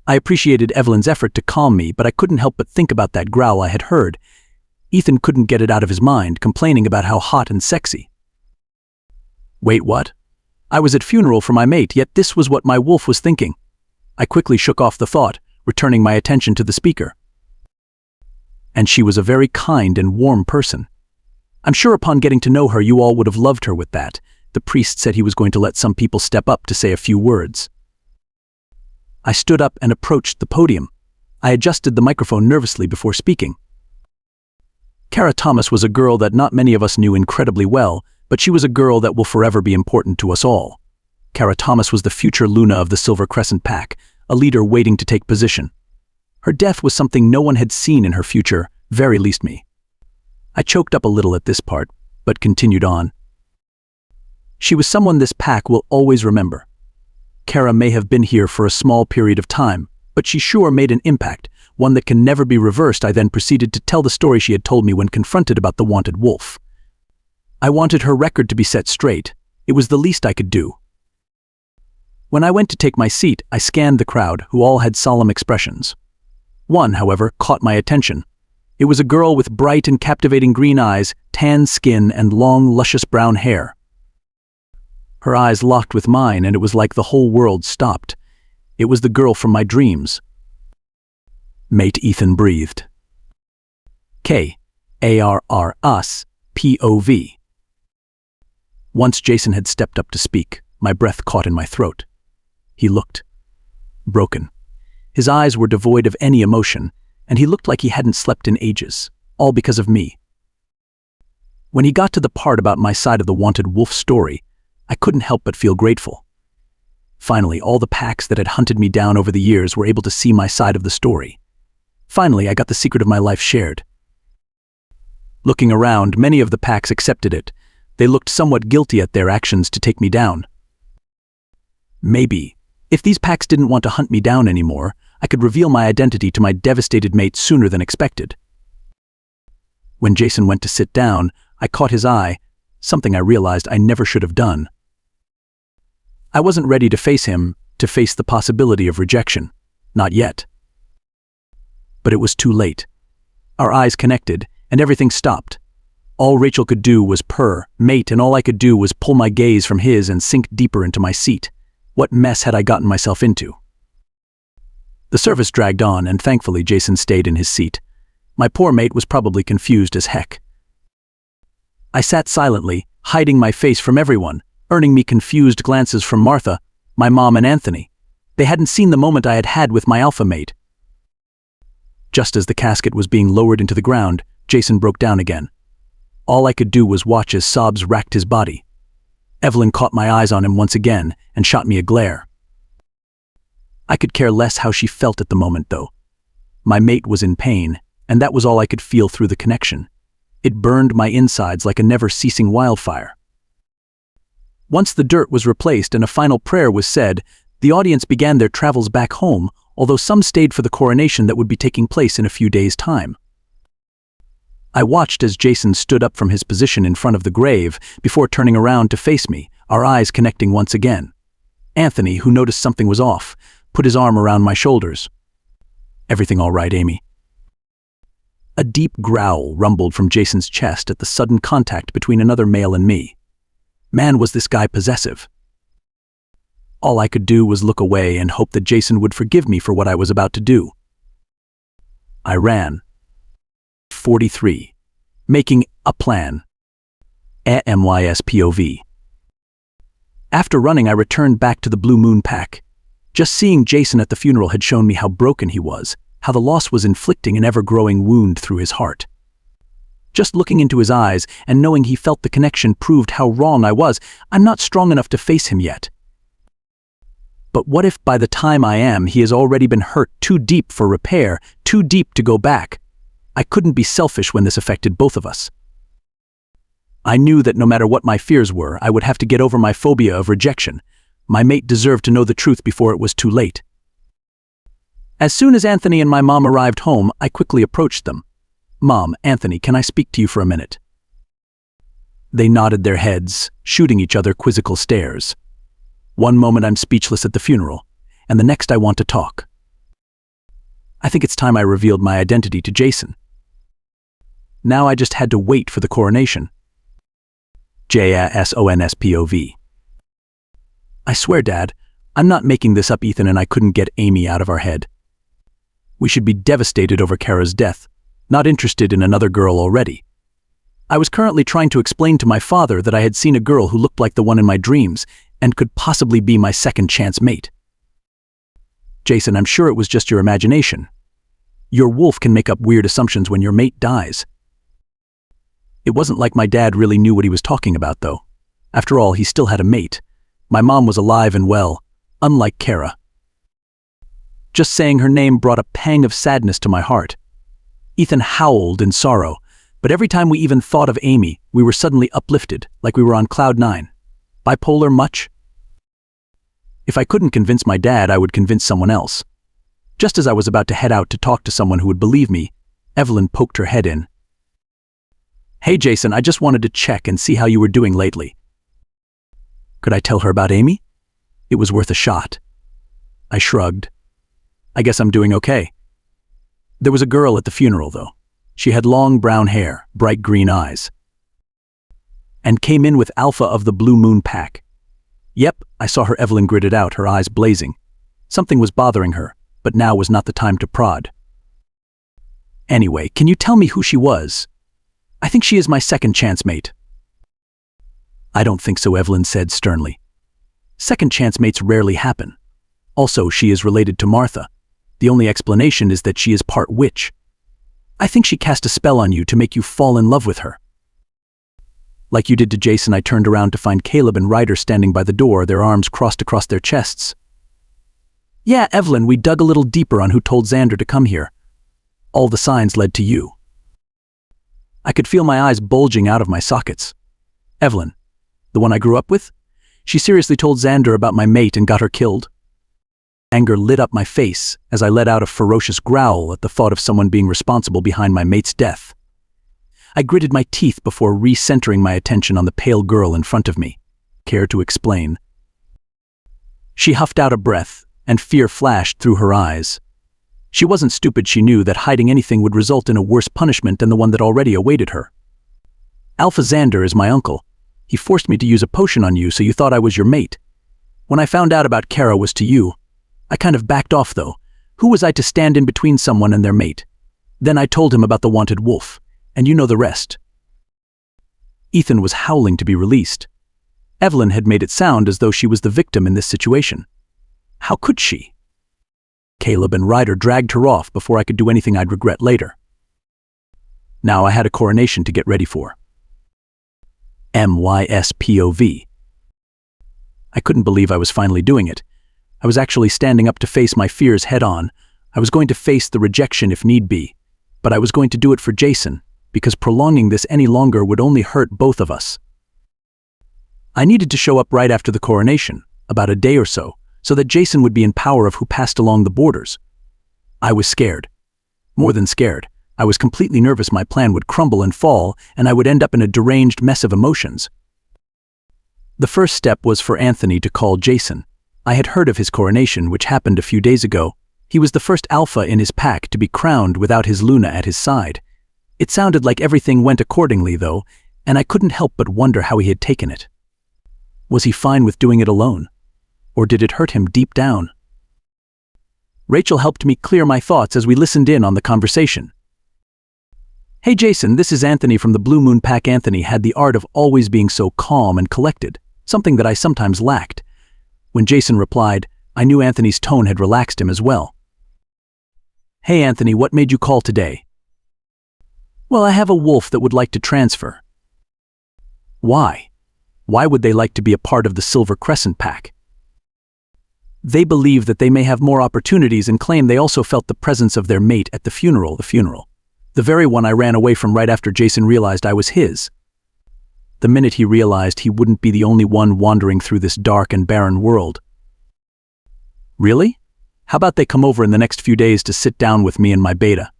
I appreciated Evelyn's effort to calm me, but I couldn't help but think about that growl I had heard. Ethan couldn't get it out of his mind, complaining about how hot and sexy. Wait, what? I was at funeral for my mate, yet this was what my wolf was thinking. I quickly shook off the thought, returning my attention to the speaker. And she was a very kind and warm person. I'm sure upon getting to know her you all would have loved her with that. The priest said he was going to let some people step up to say a few words. I stood up and approached the podium. I adjusted the microphone nervously before speaking. Kara Thomas was a girl that not many of us knew incredibly well, but she was a girl that will forever be important to us all. Kara Thomas was the future Lunar of the Silver Crescent Pack, a leader waiting to take position. Her death was something no one had seen in her future, very least me. I choked up a little at this part, but continued on. She was someone this pack will always remember. Kara may have been here for a small period of time, but she sure made an impact, one that can never be reversed. I then proceeded to tell the story she had told me when confronted about the wanted wolf. I wanted her record to be set straight. It was the least I could do. When I went to take my seat, I scanned the crowd, who all had solemn expressions. One, however, caught my attention. It was a girl with bright and captivating green eyes, tan skin, and long, luscious brown hair. Her eyes locked with mine, and it was like the whole world stopped. It was the girl from my dreams. Mate Ethan breathed. K-A-R-R-U-S-P-O-V. Once Jason had stepped up to speak, my breath caught in my throat. He looked broken. His eyes were devoid of any emotion, and he looked like he hadn't slept in ages, all because of me. When he got to the part about my side of the wanted wolf story, I couldn't help but feel grateful. Finally, all the packs that had hunted me down over the years were able to see my side of the story. Finally, I got the secret of my life shared. Looking around, many of the packs accepted it. They looked somewhat guilty at their actions to take me down. Maybe, if these packs didn't want to hunt me down anymore, I could reveal my identity to my devastated mate sooner than expected. When Jason went to sit down, I caught his eye, something I realized I never should have done. I wasn't ready to face him, to face the possibility of rejection. Not yet. But it was too late. Our eyes connected, and everything stopped. All Rachel could do was purr, mate, and all I could do was pull my gaze from his and sink deeper into my seat. What mess had I gotten myself into? The service dragged on, and thankfully Jason stayed in his seat. My poor mate was probably confused as heck. I sat silently, hiding my face from everyone, earning me confused glances from Martha, my mom, and Anthony. They hadn't seen the moment I had had with my alpha mate. Just as the casket was being lowered into the ground, Jason broke down again. All I could do was watch as sobs racked his body. Evelyn caught my eyes on him once again and shot me a glare. I could care less how she felt at the moment, though. My mate was in pain, and that was all I could feel through the connection. It burned my insides like a never-ceasing wildfire. Once the dirt was replaced and a final prayer was said, the audience began their travels back home, although some stayed for the coronation that would be taking place in a few days' time. I watched as Jason stood up from his position in front of the grave before turning around to face me, our eyes connecting once again. Anthony, who noticed something was off, put his arm around my shoulders. "Everything all right, Amy?" A deep growl rumbled from Jason's chest at the sudden contact between another male and me. Man, was this guy possessive. All I could do was look away and hope that Jason would forgive me for what I was about to do. I ran. 43. Making a plan. MYSPOV. After running, I returned back to the Blue Moon Pack. Just seeing Jason at the funeral had shown me how broken he was, how the loss was inflicting an ever-growing wound through his heart. Just looking into his eyes and knowing he felt the connection proved how wrong I was. I'm not strong enough to face him yet. But what if by the time I am, he has already been hurt too deep for repair, too deep to go back? I couldn't be selfish when this affected both of us. I knew that no matter what my fears were, I would have to get over my phobia of rejection. My mate deserved to know the truth before it was too late. As soon as Anthony and my mom arrived home, I quickly approached them. "Mom, Anthony, can I speak to you for a minute?" They nodded their heads, shooting each other quizzical stares. One moment I'm speechless at the funeral, and the next I want to talk. I think it's time I revealed my identity to Jason. Now I just had to wait for the coronation. JASONSPOV. I swear, Dad, I'm not making this up. Ethan and I couldn't get Amy out of our head. We should be devastated over Kara's death, not interested in another girl already. I was currently trying to explain to my father that I had seen a girl who looked like the one in my dreams and could possibly be my second chance mate. Jason, I'm sure it was just your imagination. Your wolf can make up weird assumptions when your mate dies. It wasn't like my dad really knew what he was talking about, though. After all, he still had a mate. My mom was alive and well, unlike Kara. Just saying her name brought a pang of sadness to my heart. Ethan howled in sorrow, but every time we even thought of Amy, we were suddenly uplifted, like we were on cloud 9. Bipolar much? If I couldn't convince my dad, I would convince someone else. Just as I was about to head out to talk to someone who would believe me, Evelyn poked her head in. "Hey Jason, I just wanted to check and see how you were doing lately." Could I tell her about Amy? It was worth a shot. I shrugged. "I guess I'm doing okay." There was a girl at the funeral, though. She had long brown hair, bright green eyes, and came in with Alpha of the Blue Moon Pack. Yep, I saw her. Evelyn gritted out, her eyes blazing. Something was bothering her, but now was not the time to prod. "Anyway, can you tell me who she was? I think she is my second chance mate." "I don't think so," Evelyn said sternly. "Second chance mates rarely happen. Also, she is related to Martha. The only explanation is that she is part witch. I think she cast a spell on you to make you fall in love with her." Like you did to Jason, I turned around to find Caleb and Ryder standing by the door, their arms crossed across their chests. "Yeah, Evelyn, we dug a little deeper on who told Xander to come here. All the signs led to you." I could feel my eyes bulging out of my sockets. "Evelyn, the one I grew up with? She seriously told Xander about my mate and got her killed?" Anger lit up my face as I let out a ferocious growl at the thought of someone being responsible behind my mate's death. I gritted my teeth before recentering my attention on the pale girl in front of me. Care to explain? She huffed out a breath, and fear flashed through her eyes. She wasn't stupid. She knew that hiding anything would result in a worse punishment than the one that already awaited her. "Alpha Xander is my uncle. He forced me to use a potion on you, so you thought I was your mate. When I found out about Kara was to you, I kind of backed off, though. Who was I to stand in between someone and their mate? Then I told him about the wanted wolf, and you know the rest." Ethan was howling to be released. Evelyn had made it sound as though she was the victim in this situation. How could she? Caleb and Ryder dragged her off before I could do anything I'd regret later. Now I had a coronation to get ready for. MYSPOV. I couldn't believe I was finally doing it. I was actually standing up to face my fears head-on. I was going to face the rejection if need be, but I was going to do it for Jason, because prolonging this any longer would only hurt both of us. I needed to show up right after the coronation, about a day or so that Jason would be in power of who passed along the borders. I was scared. More than scared, I was completely nervous my plan would crumble and fall, and I would end up in a deranged mess of emotions. The first step was for Anthony to call Jason. I had heard of his coronation, which happened a few days ago. He was the first alpha in his pack to be crowned without his Luna at his side. It sounded like everything went accordingly, though, and I couldn't help but wonder how he had taken it. Was he fine with doing it alone? Or did it hurt him deep down? Rachel helped me clear my thoughts as we listened in on the conversation. "Hey Jason, this is Anthony from the Blue Moon Pack." Anthony had the art of always being so calm and collected, something that I sometimes lacked. When Jason replied, I knew Anthony's tone had relaxed him as well. "Hey Anthony, what made you call today?" "Well, I have a wolf that would like to transfer." "Why? Why would they like to be a part of the Silver Crescent Pack?" "They believe that they may have more opportunities and claim they also felt the presence of their mate at the funeral. The very one I ran away from right after Jason realized I was his. The minute he realized he wouldn't be the only one wandering through this dark and barren world." "Really? How about they come over in the next few days to sit down with me and my beta?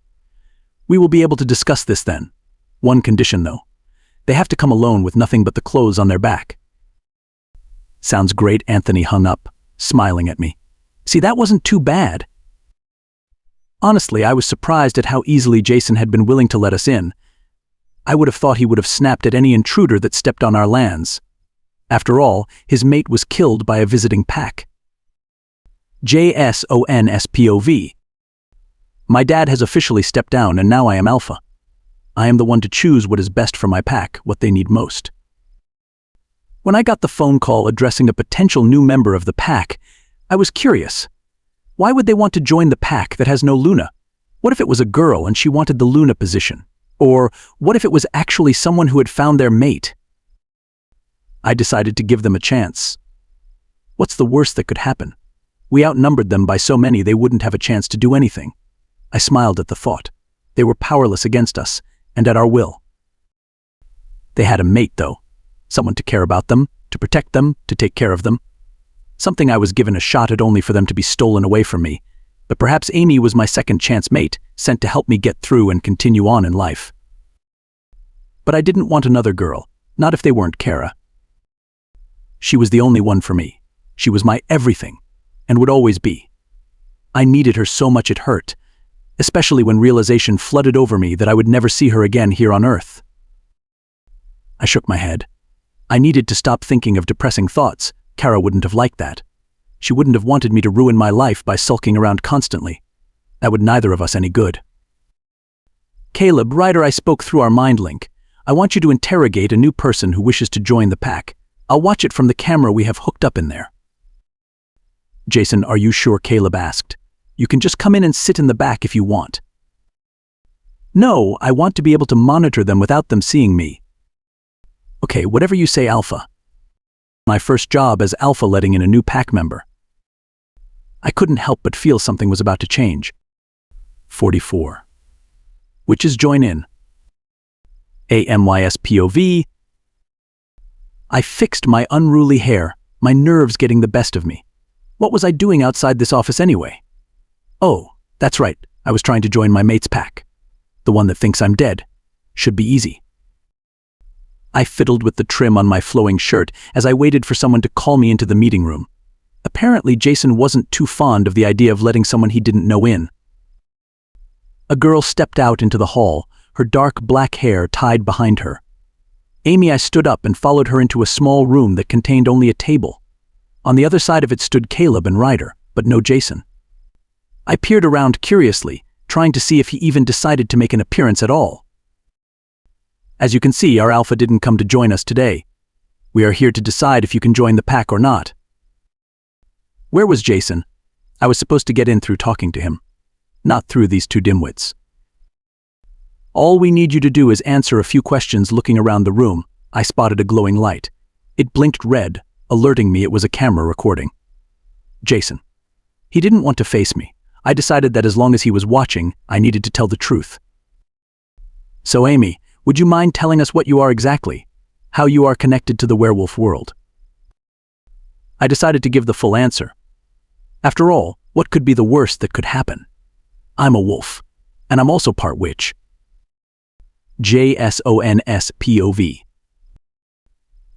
We will be able to discuss this then. One condition though. They have to come alone with nothing but the clothes on their back." "Sounds great." Anthony hung up, smiling at me. "See, that wasn't too bad." Honestly, I was surprised at how easily Jason had been willing to let us in. I would have thought he would have snapped at any intruder that stepped on our lands. After all, his mate was killed by a visiting pack. JSONSPOV. My dad has officially stepped down and now I am alpha. I am the one to choose what is best for my pack, what they need most. When I got the phone call addressing a potential new member of the pack, I was curious. Why would they want to join the pack that has no Luna? What if it was a girl and she wanted the Luna position? Or what if it was actually someone who had found their mate? I decided to give them a chance. What's the worst that could happen? We outnumbered them by so many they wouldn't have a chance to do anything. I smiled at the thought. They were powerless against us, and at our will. They had a mate, though. Someone to care about them, to protect them, to take care of them. Something I was given a shot at only for them to be stolen away from me. But perhaps Amy was my second chance mate, sent to help me get through and continue on in life. But I didn't want another girl, not if they weren't Kara. She was the only one for me. She was my everything, and would always be. I needed her so much it hurt, especially when realization flooded over me that I would never see her again here on Earth. I shook my head. I needed to stop thinking of depressing thoughts. Kara wouldn't have liked that. She wouldn't have wanted me to ruin my life by sulking around constantly. That would neither of us any good. "Caleb, Ryder, I spoke through our mind link. I want you to interrogate a new person who wishes to join the pack. I'll watch it from the camera we have hooked up in there." "Jason, are you sure?" Caleb asked. "You can just come in and sit in the back if you want." "No, I want to be able to monitor them without them seeing me." "Okay, whatever you say, Alpha." My first job as Alpha letting in a new pack member. I couldn't help but feel something was about to change. 44. Witches join in. AMYSPOV. I fixed my unruly hair, my nerves getting the best of me. What was I doing outside this office anyway? Oh, that's right, I was trying to join my mate's pack. The one that thinks I'm dead. Should be easy. I fiddled with the trim on my flowing shirt as I waited for someone to call me into the meeting room. Apparently, Jason wasn't too fond of the idea of letting someone he didn't know in. A girl stepped out into the hall, her dark black hair tied behind her. Amy, I stood up and followed her into a small room that contained only a table. On the other side of it stood Caleb and Ryder, but no Jason. I peered around curiously, trying to see if he even decided to make an appearance at all. As you can see, our Alpha didn't come to join us today. We are here to decide if you can join the pack or not. Where was Jason? I was supposed to get in through talking to him, not through these two dimwits. All we need you to do is answer a few questions. Looking around the room, I spotted a glowing light. It blinked red, alerting me it was a camera recording. Jason. He didn't want to face me. I decided that as long as he was watching, I needed to tell the truth. So Amy, would you mind telling us what you are exactly? How you are connected to the werewolf world? I decided to give the full answer. After all, what could be the worst that could happen? I'm a wolf, and I'm also part witch. JSONSPOV.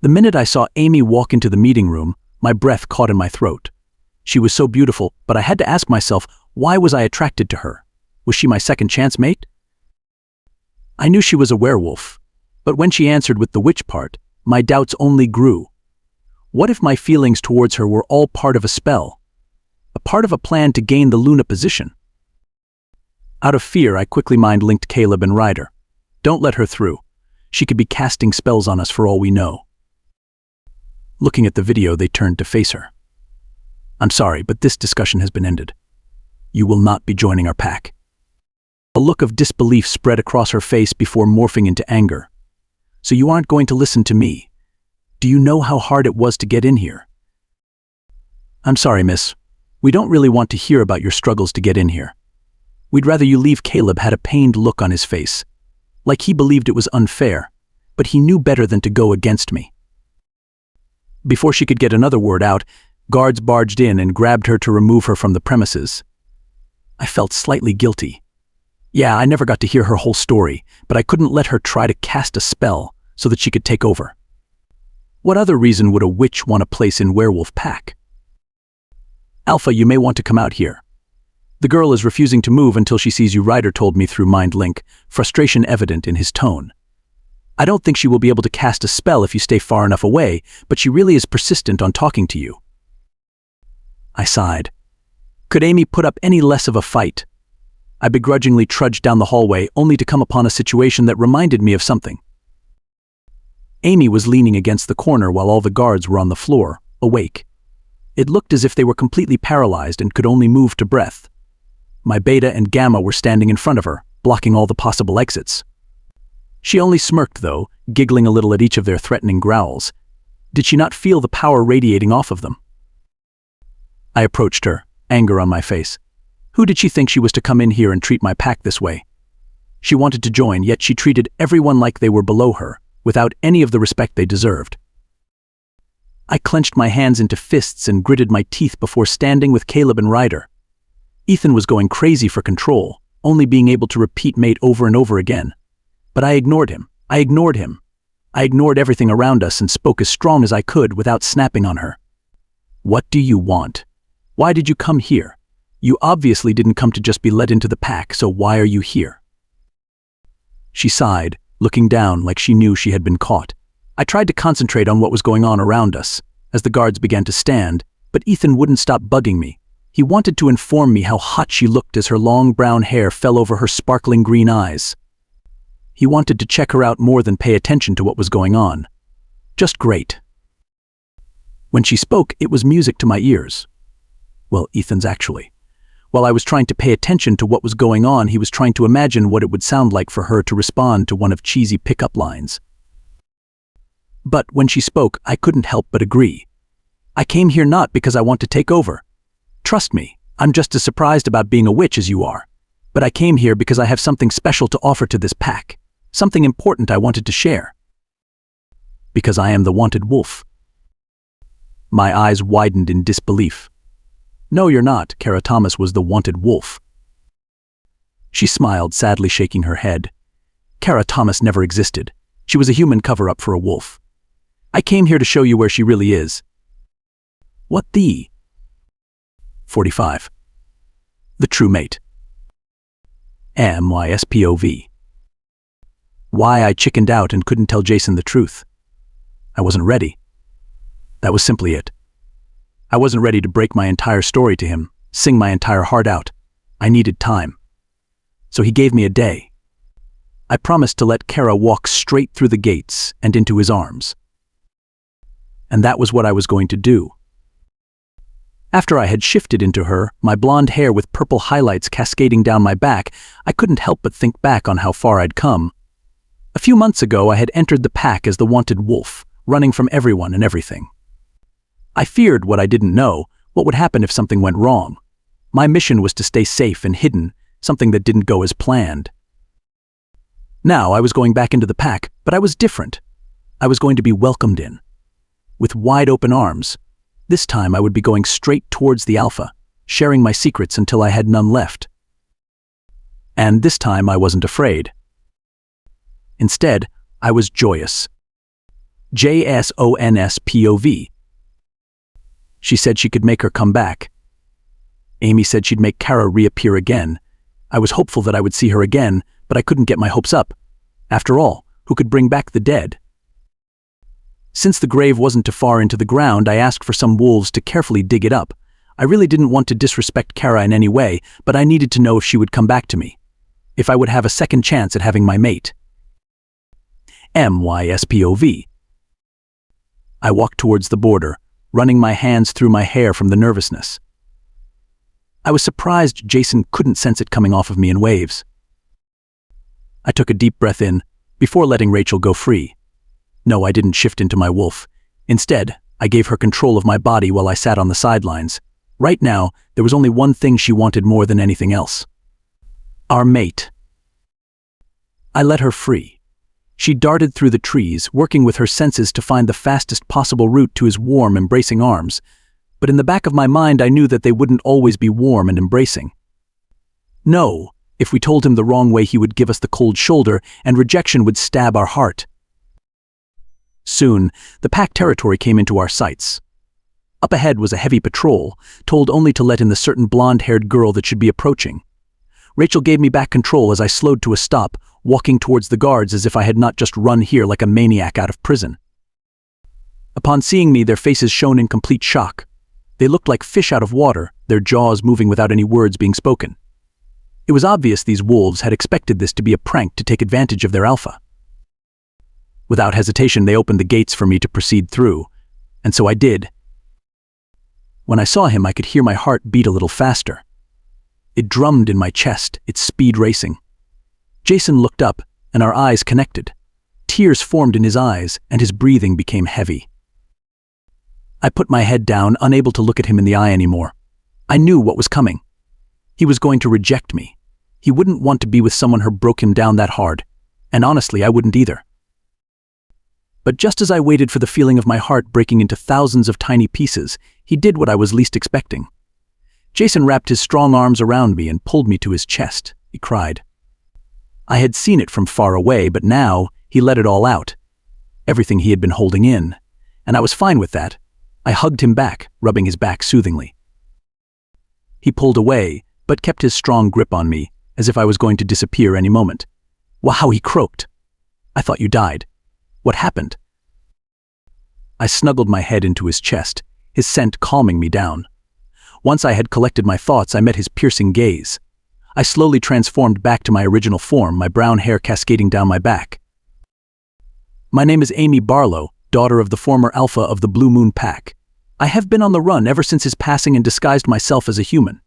The minute I saw Amy walk into the meeting room, my breath caught in my throat. She was so beautiful, but I had to ask myself, why was I attracted to her? Was she my second chance mate? I knew she was a werewolf, but when she answered with the witch part, my doubts only grew. What if my feelings towards her were all part of a spell? A part of a plan to gain the Lunar position? Out of fear, I quickly mind-linked Caleb and Ryder. Don't let her through. She could be casting spells on us for all we know. Looking at the video, they turned to face her. I'm sorry, but this discussion has been ended. You will not be joining our pack. A look of disbelief spread across her face before morphing into anger. So you aren't going to listen to me? Do you know how hard it was to get in here? I'm sorry, miss. We don't really want to hear about your struggles to get in here. We'd rather you leave. Caleb had a pained look on his face, like he believed it was unfair, but he knew better than to go against me. Before she could get another word out, guards barged in and grabbed her to remove her from the premises. I felt slightly guilty. Yeah, I never got to hear her whole story, but I couldn't let her try to cast a spell so that she could take over. What other reason would a witch want a place in werewolf pack? Alpha, you may want to come out here. The girl is refusing to move until she sees you, Ryder told me through mind link, frustration evident in his tone. I don't think she will be able to cast a spell if you stay far enough away, but she really is persistent on talking to you. I sighed. Could Amy put up any less of a fight? I begrudgingly trudged down the hallway, only to come upon a situation that reminded me of something. Amy was leaning against the corner while all the guards were on the floor, awake. It looked as if they were completely paralyzed and could only move to breath. My Beta and Gamma were standing in front of her, blocking all the possible exits. She only smirked, though, giggling a little at each of their threatening growls. Did she not feel the power radiating off of them? I approached her, anger on my face. Who did she think she was to come in here and treat my pack this way? She wanted to join, yet she treated everyone like they were below her, without any of the respect they deserved. I clenched my hands into fists and gritted my teeth before standing with Caleb and Ryder. Ethan was going crazy for control, only being able to repeat mate over and over again. But I ignored him. I ignored everything around us and spoke as strong as I could without snapping on her. What do you want? Why did you come here? You obviously didn't come to just be let into the pack, so why are you here? She sighed, looking down like she knew she had been caught. I tried to concentrate on what was going on around us, as the guards began to stand, but Ethan wouldn't stop bugging me. He wanted to inform me how hot she looked as her long brown hair fell over her sparkling green eyes. He wanted to check her out more than pay attention to what was going on. Just great. When she spoke, it was music to my ears. Well, Ethan's actually. While I was trying to pay attention to what was going on, he was trying to imagine what it would sound like for her to respond to one of cheesy pickup lines. But when she spoke, I couldn't help but agree. I came here not because I want to take over. Trust me, I'm just as surprised about being a witch as you are. But I came here because I have something special to offer to this pack. Something important I wanted to share. Because I am the wanted wolf. My eyes widened in disbelief. No, you're not. Kara Thomas was the wanted wolf. She smiled, sadly shaking her head. Kara Thomas never existed. She was a human cover-up for a wolf. I came here to show you where she really is. What the? 45. The true mate. MYSPOV. Why I chickened out and couldn't tell Jason the truth. I wasn't ready. That was simply it. I wasn't ready to break my entire story to him, sing my entire heart out. I needed time. So he gave me a day. I promised to let Kara walk straight through the gates and into his arms. And that was what I was going to do. After I had shifted into her, my blonde hair with purple highlights cascading down my back, I couldn't help but think back on how far I'd come. A few months ago, I had entered the pack as the wanted wolf, running from everyone and everything. I feared what I didn't know, what would happen if something went wrong. My mission was to stay safe and hidden, something that didn't go as planned. Now I was going back into the pack, but I was different. I was going to be welcomed in. With wide open arms. This time I would be going straight towards the Alpha, sharing my secrets until I had none left. And this time I wasn't afraid. Instead, I was joyous. JSONSPOV. She said she could make her come back. Amy said she'd make Kara reappear again. I was hopeful that I would see her again, but I couldn't get my hopes up. After all, who could bring back the dead? Since the grave wasn't too far into the ground, I asked for some wolves to carefully dig it up. I really didn't want to disrespect Kara in any way, but I needed to know if she would come back to me. If I would have a second chance at having my mate. MYSPOV. I walked towards the border, running my hands through my hair from the nervousness. I was surprised Jason couldn't sense it coming off of me in waves. I took a deep breath in, before letting Rachel go free. No, I didn't shift into my wolf. Instead, I gave her control of my body while I sat on the sidelines. Right now, there was only one thing she wanted more than anything else. Our mate. I let her free. She darted through the trees, working with her senses to find the fastest possible route to his warm, embracing arms. But in the back of my mind, I knew that they wouldn't always be warm and embracing. No, if we told him the wrong way, he would give us the cold shoulder, and rejection would stab our heart. Soon, the pack territory came into our sights. Up ahead was a heavy patrol, told only to let in the certain blonde-haired girl that should be approaching. Rachel gave me back control as I slowed to a stop, walking towards the guards as if I had not just run here like a maniac out of prison. Upon seeing me, their faces shone in complete shock. They looked like fish out of water, their jaws moving without any words being spoken. It was obvious these wolves had expected this to be a prank to take advantage of their alpha. Without hesitation, they opened the gates for me to proceed through, and so I did. When I saw him, I could hear my heart beat a little faster. It drummed in my chest, its speed racing. Jason looked up, and our eyes connected. Tears formed in his eyes, and his breathing became heavy. I put my head down, unable to look at him in the eye anymore. I knew what was coming. He was going to reject me. He wouldn't want to be with someone who broke him down that hard, and honestly, I wouldn't either. But just as I waited for the feeling of my heart breaking into thousands of tiny pieces, he did what I was least expecting. Jason wrapped his strong arms around me and pulled me to his chest. He cried. I had seen it from far away, but now he let it all out. Everything he had been holding in, and I was fine with that. I hugged him back, rubbing his back soothingly. He pulled away, but kept his strong grip on me, as if I was going to disappear any moment. Wow, he croaked. I thought you died. What happened? I snuggled my head into his chest, his scent calming me down. Once I had collected my thoughts, I met his piercing gaze. I slowly transformed back to my original form, my brown hair cascading down my back. My name is Amy Barlow, daughter of the former alpha of the Blue Moon Pack. I have been on the run ever since his passing and disguised myself as a human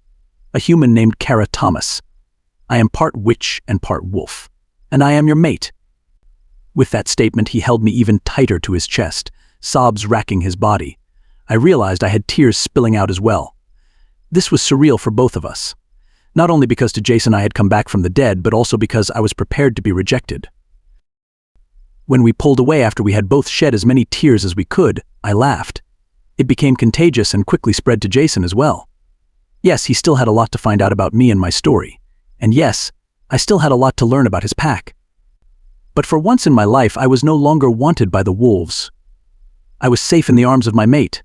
named Kara Thomas. I am part witch and part wolf, and I am your mate. With that statement, he held me even tighter to his chest, sobs racking his body. I realized I had tears spilling out as well. This was surreal for both of us. Not only because to Jason I had come back from the dead, but also because I was prepared to be rejected. When we pulled away after we had both shed as many tears as we could, I laughed. It became contagious and quickly spread to Jason as well. Yes, he still had a lot to find out about me and my story. And yes, I still had a lot to learn about his pack. But for once in my life, I was no longer wanted by the wolves. I was safe in the arms of my mate.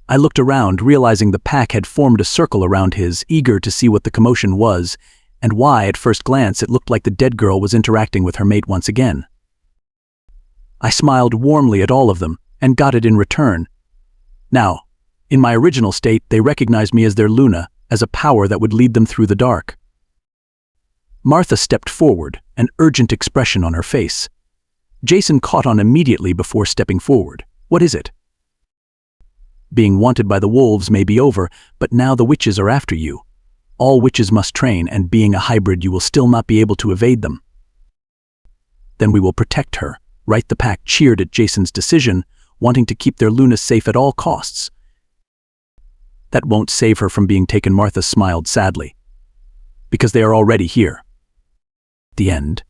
I looked around, realizing the pack had formed a circle around his, eager to see what the commotion was, and why, at first glance, it looked like the dead girl was interacting with her mate once again. I smiled warmly at all of them, and got it in return. Now, in my original state, they recognized me as their Lunar, as a power that would lead them through the dark. Martha stepped forward, an urgent expression on her face. Jason caught on immediately before stepping forward. What is it? Being wanted by the wolves may be over, but now the witches are after you. All witches must train, and being a hybrid, you will still not be able to evade them. Then we will protect her. Right? The pack cheered at Jason's decision, wanting to keep their Luna safe at all costs. That won't save her from being taken, Martha smiled sadly. Because they are already here. The end.